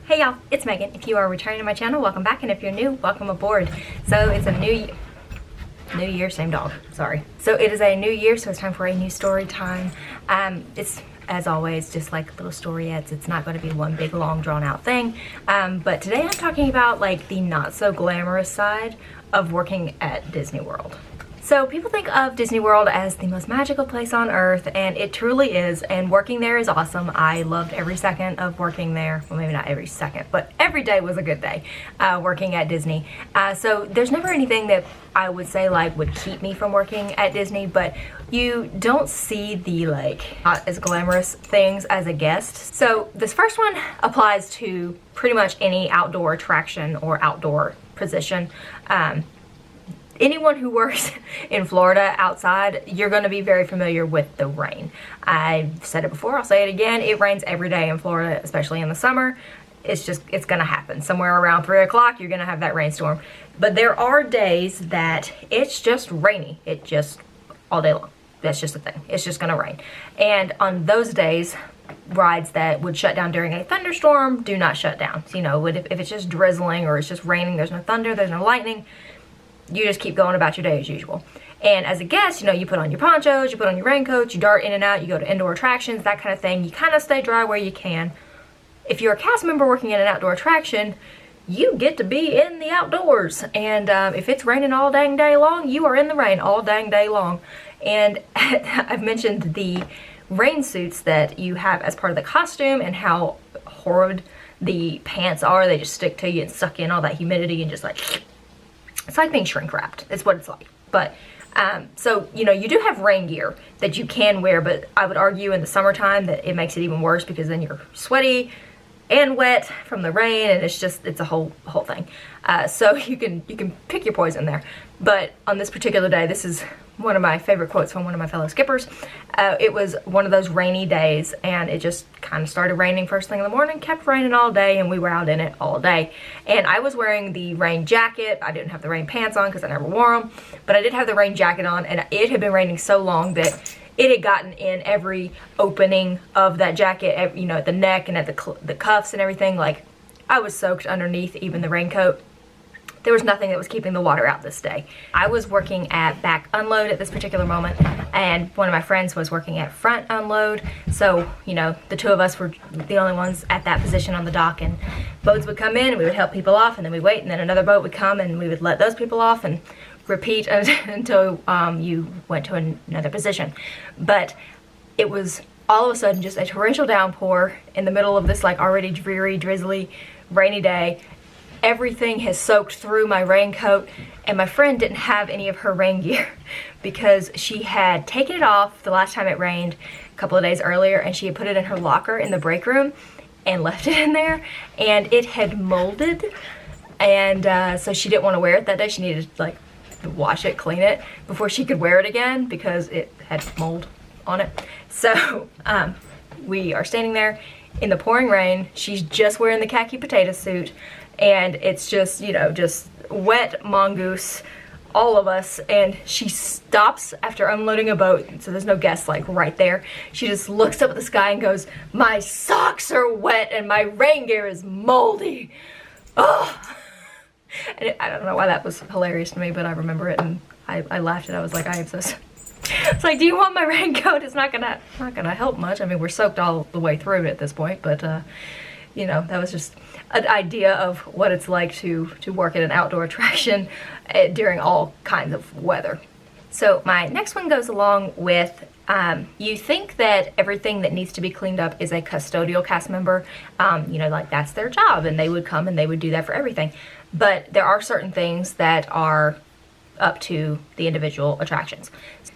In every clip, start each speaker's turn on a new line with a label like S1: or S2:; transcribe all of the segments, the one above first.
S1: Hey y'all, it's Megan. If you are returning to my channel, welcome back, and if you're new, welcome aboard. So it's a new year, same dog, sorry. So it is a new year, so it's time for a new story time. It's, as always, just like little storyettes. It's not going to be one big, long, drawn-out thing. But today I'm talking about like the not-so-glamorous side of working at Disney World. So people think of Disney World as the most magical place on earth, and it truly is, and working there is awesome. I loved every second of working there. Well, maybe not every second, but every day was a good day working at Disney. So there's never anything that I would say like would keep me from working at Disney, but you don't see the like not as glamorous things as a guest. So this first one applies to pretty much any outdoor attraction or outdoor position. Anyone who works in Florida outside, you're going to be very familiar with the rain. I've said it before, I'll say it again. It rains every day in Florida, especially in the summer. It's going to happen. Somewhere around 3 o'clock, you're going to have that rainstorm. But there are days that it's just rainy. It just, all day long. That's just the thing. It's just going to rain. And on those days, rides that would shut down during a thunderstorm do not shut down. So, you know, if it's just drizzling or it's just raining, there's no thunder, there's no lightning, you just keep going about your day as usual. And as a guest, you know, you put on your ponchos, you put on your raincoats, you dart in and out, you go to indoor attractions, that kind of thing. You kind of stay dry where you can. If you're a cast member working in an outdoor attraction, you get to be in the outdoors. And if it's raining all dang day long, you are in the rain all dang day long. And I've mentioned the rain suits that you have as part of the costume and how horrid the pants are. They just stick to you and suck in all that humidity and just like... It's like being shrink wrapped. It's what it's like. But, so, you know, you do have rain gear that you can wear, but I would argue in the summertime that it makes it even worse because then you're sweaty and wet from the rain, and it's a whole thing. So you can pick your poison there. But on this particular day, this is one of my favorite quotes from one of my fellow skippers. It was one of those rainy days, and it just kind of started raining first thing in the morning, kept raining all day, and we were out in it all day. And I was wearing the rain jacket. I didn't have the rain pants on because I never wore them, but I did have the rain jacket on, and it had been raining so long that it had gotten in every opening of that jacket, you know, at the neck and at the cuffs and everything. Like, I was soaked underneath even the raincoat. There was nothing that was keeping the water out this day. I was working at back unload at this particular moment, and one of my friends was working at front unload. So, you know, the two of us were the only ones at that position on the dock, and boats would come in and we would help people off, and then we'd wait, and then another boat would come and we would let those people off and repeat until you went to another position. But it was all of a sudden just a torrential downpour in the middle of this like already dreary, drizzly, rainy day. Everything has soaked through my raincoat, and my friend didn't have any of her rain gear because she had taken it off the last time it rained a couple of days earlier, and she had put it in her locker in the break room and left it in there, and it had molded, and so she didn't want to wear it that day. She needed to like wash it, clean it before she could wear it again because it had mold on it. So we are standing there in the pouring rain. She's just wearing the khaki potato suit, and it's just, you know, just wet mongoose, all of us. And she stops after unloading a boat, so there's no guests like right there. She just looks up at the sky and goes, "My socks are wet and my rain gear is moldy." Oh. And I don't know why that was hilarious to me, but I remember it, and I laughed, and I was like, I am so sorry. It's like, do you want my raincoat? It's not gonna help much. I mean, we're soaked all the way through at this point, but you know, that was just an idea of what it's like to work at an outdoor attraction during all kinds of weather. So my next one goes along with, you think that everything that needs to be cleaned up is a custodial cast member. You know, like that's their job, and they would come and they would do that for everything. But there are certain things that are up to the individual attractions.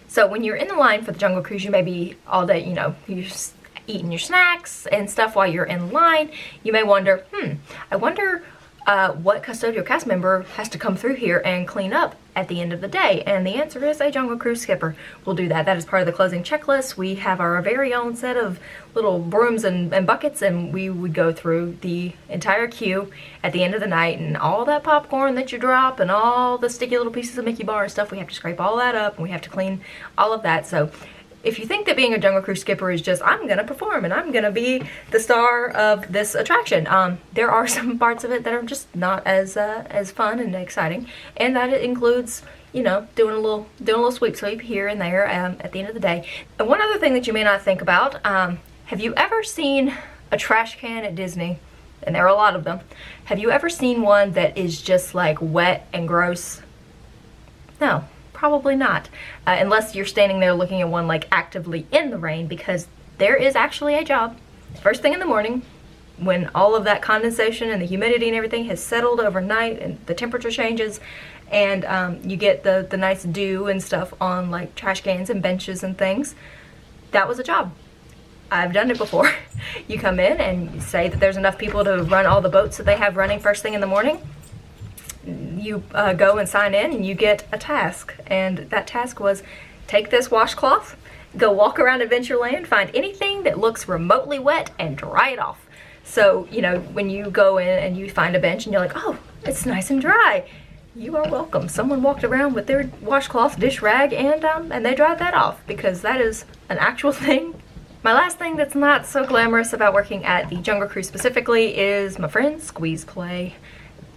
S1: So when you're in the line for the Jungle Cruise, you may be all day, you know, you're just eating your snacks and stuff while you're in line. You may wonder, I wonder what custodial cast member has to come through here and clean up at the end of the day. And the answer is a Jungle Cruise skipper will do that. That is part of the closing checklist. We have our very own set of little brooms and buckets, and we would go through the entire queue at the end of the night, and all that popcorn that you drop and all the sticky little pieces of Mickey bar and stuff, we have to scrape all that up, and we have to clean all of that. So if you think that being a Jungle Cruise skipper is just, I'm gonna perform and I'm gonna be the star of this attraction, there are some parts of it that are just not as fun and exciting, and that it includes, you know, doing a little sweep here and there at the end of the day. And one other thing that you may not think about, have you ever seen a trash can at Disney? And there are a lot of them. Have you ever seen one that is just like wet and gross? No, probably not. Unless you're standing there looking at one like actively in the rain, because there is actually a job first thing in the morning when all of that condensation and the humidity and everything has settled overnight and the temperature changes, and you get the nice dew and stuff on like trash cans and benches and things. That was a job. I've done it before. You come in and say that there's enough people to run all the boats that they have running first thing in the morning. You go and sign in and you get a task. And that task was, take this washcloth, go walk around Adventureland, find anything that looks remotely wet and dry it off. So, you know, when you go in and you find a bench and you're like, oh, it's nice and dry, you are welcome. Someone walked around with their washcloth, dish rag, and they dried that off, because that is an actual thing. My last thing that's not so glamorous about working at the Jungle Cruise specifically is my friend Squeeze Play.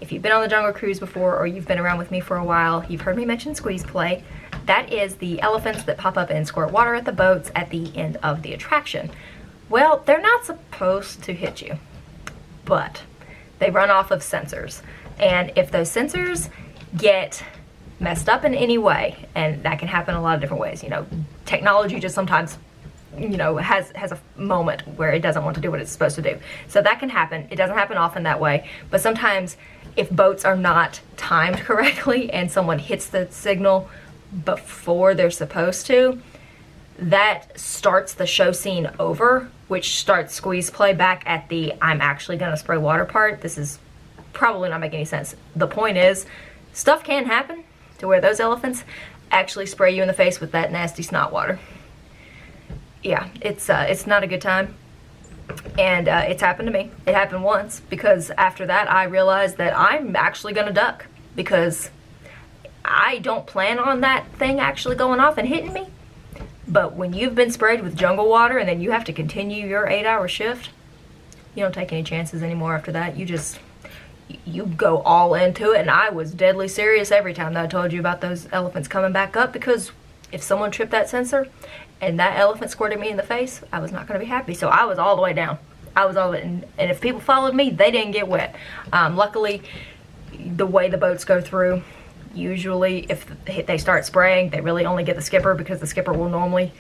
S1: If you've been on the Jungle Cruise before, or you've been around with me for a while, you've heard me mention Squeeze Play. That is the elephants that pop up and squirt water at the boats at the end of the attraction. Well, they're not supposed to hit you, but they run off of sensors. And if those sensors get messed up in any way, and that can happen a lot of different ways, you know, technology just sometimes, you know, has a moment where it doesn't want to do what it's supposed to do. So that can happen. It doesn't happen often that way, but sometimes if boats are not timed correctly and someone hits the signal before they're supposed to, that starts the show scene over, which starts Squeeze Play back at the I'm actually gonna spray water part. This is probably not making any sense. The point is, stuff can happen to where those elephants actually spray you in the face with that nasty snot water. Yeah, it's not a good time, and it's happened to me. It happened once, because after that I realized that I'm actually gonna duck, because I don't plan on that thing actually going off and hitting me. But when you've been sprayed with jungle water and then you have to continue your 8-hour shift, you don't take any chances anymore after that. You go all into it, and I was deadly serious every time that I told you about those elephants coming back up, because if someone tripped that sensor and that elephant squirted me in the face, I was not going to be happy. So I was all the way down. I was all the way, and if people followed me, they didn't get wet. Luckily, the way the boats go through, usually if they start spraying, they really only get the skipper, because the skipper will normally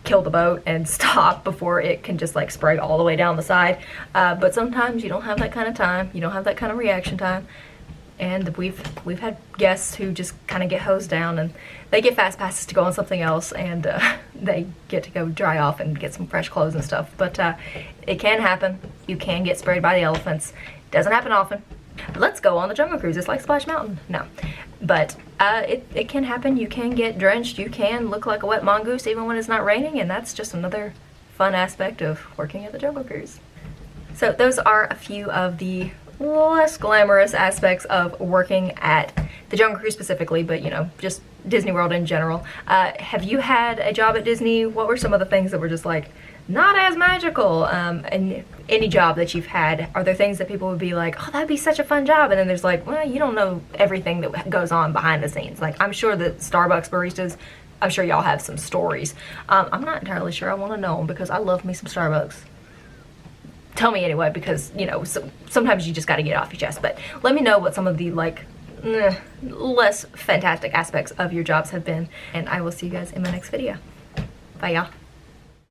S1: kill the boat and stop before it can just like spray all the way down the side. But sometimes you don't have that kind of time. You don't have that kind of reaction time. And we've had guests who just kind of get hosed down, and they get fast passes to go on something else, and they get to go dry off and get some fresh clothes and stuff. But it can happen. You can get sprayed by the elephants. It doesn't happen often. Let's go on the Jungle Cruise. It's like Splash Mountain. No. But it can happen. You can get drenched. You can look like a wet mongoose even when it's not raining, and that's just another fun aspect of working at the Jungle Cruise. So those are a few of the less glamorous aspects of working at the Jungle Cruise specifically, but you know, just Disney World in general. Have you had a job at Disney? What were some of the things that were just like not as magical? And any job that you've had, are there things that people would be like, oh, that'd be such a fun job, and then there's like, well, you don't know everything that goes on behind the scenes? Like, I'm sure that Starbucks baristas, I'm sure y'all have some stories. I'm not entirely sure I want to know them, because I love me some Starbucks. Tell me anyway, because, you know, sometimes you just got to get it off your chest. But let me know what some of the, like, less fantastic aspects of your jobs have been. And I will see you guys in my next video. Bye, y'all.